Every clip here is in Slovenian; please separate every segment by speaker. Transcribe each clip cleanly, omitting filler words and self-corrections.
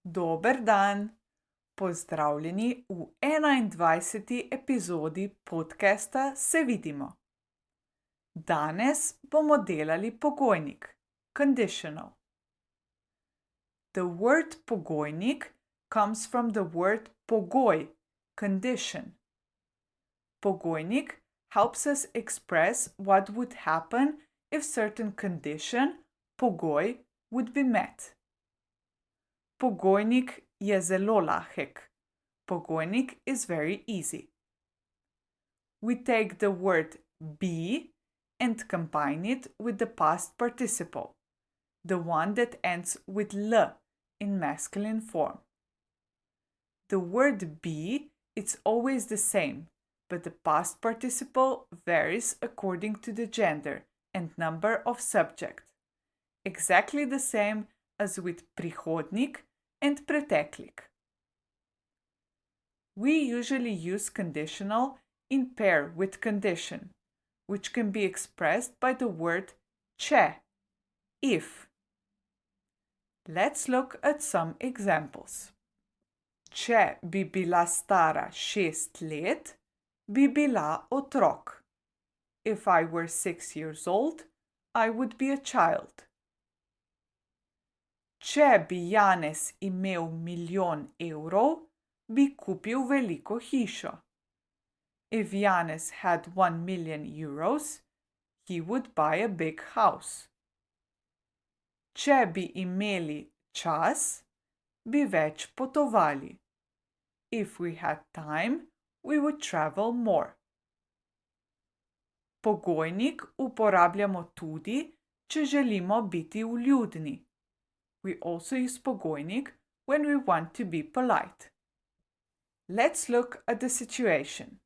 Speaker 1: Dober dan, pozdravljeni v 21. epizodi podcasta Se vidimo. Danes bomo delali pogojnik, conditional. The word pogojnik comes from the word pogoj, condition. Pogojnik helps us express what would happen if certain condition, pogoj, would be met. Pogojnik je zelo lahek. Pogojnik is very easy. We take the word be and combine it with the past participle, the one that ends with l in masculine form. The word be is always the same, but the past participle varies according to the gender and number of subject. Exactly the same as with prihodnik and preteklik. We usually use conditional in pair with condition, which can be expressed by the word če, if. Let's look at some examples. Če bi bila stara 6 let, bi bila otrok. If I were 6 years old, I would be a child. Če bi Janez imel 1.000.000 evrov, bi kupil veliko hišo. If Janez had 1 million euros, he would buy a big house. Če bi imeli čas, bi več potovali. If we had time, we would travel more. Pogojnik uporabljamo tudi, če želimo biti vljudni. We also use pogojnik when we want to be polite. Let's look at the situation.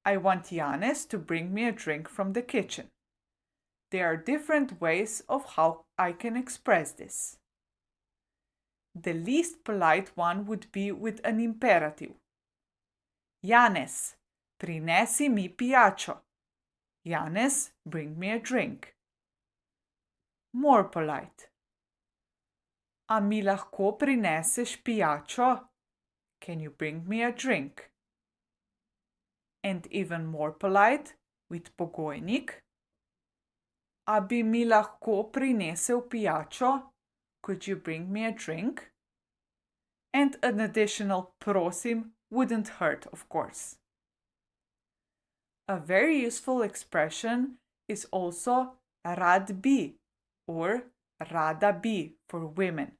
Speaker 1: I want Janez to bring me a drink from the kitchen. There are different ways of how I can express this. The least polite one would be with an imperative. Janez, prinesi mi pijačo. Janez, bring me a drink. More polite. A mi lahko prineseš pijačo? Can you bring me a drink? And even more polite, with pogojnik. A bi mi lahko prinesel pijačo? Could you bring me a drink? And an additional prosim wouldn't hurt, of course. A very useful expression is also rad bi or rada bi for women.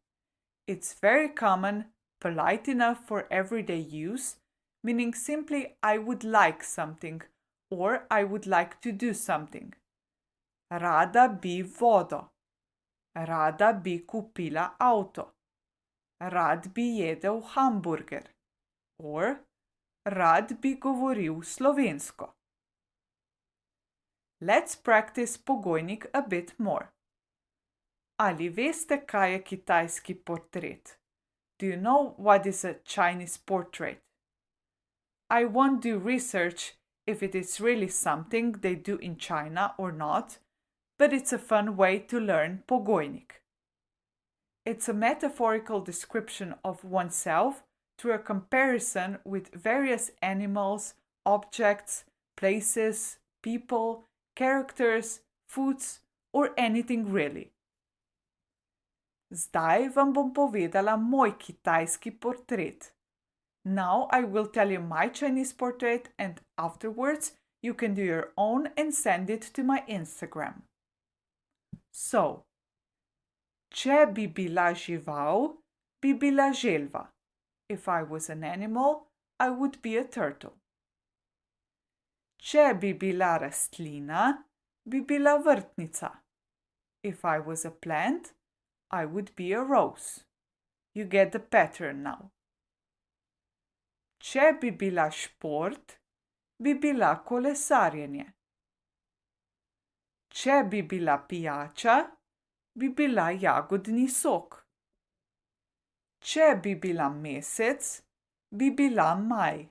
Speaker 1: It's very common, polite enough for everyday use, meaning simply I would like something or I would like to do something. Rada bi vodo. Rada bi kupila avto. Rad bi jedel hamburger. Or rad bi govoril slovensko. Let's practice pogojnik a bit more. Ali veste, kaj je kitajski portret? Do you know what is a Chinese portrait? I won't do research if it is really something they do in China or not, but it's a fun way to learn pogojnik. It's a metaphorical description of oneself through a comparison with various animals, objects, places, people, characters, foods, or anything really. Zdaj vam bom povedala moj kitajski portret. Now I will tell you my Chinese portrait and afterwards you can do your own and send it to my Instagram. So, če bi bila žival, bi bila želva. If I was an animal, I would be a turtle. Če bi bila rastlina, bi bila vrtnica. If I was a plant, I would be a rose. You get the pattern now. Če bi bila šport, bi bila kolesarjenje. Če bi bila pijača, bi bila jagodni sok. Če bi bila mesec, bi bila maj.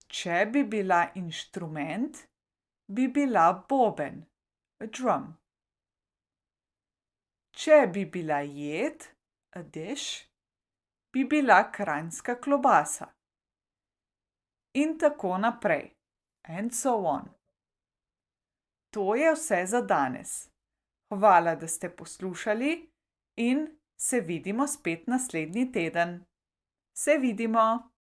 Speaker 1: Če bi bila inštrument, bi bila boben, a drum. Če bi bila jed, a dish, bi bila kranjska klobasa. In tako naprej. And so on. To je vse za danes. Hvala, da ste poslušali in se vidimo spet naslednji teden. Se vidimo!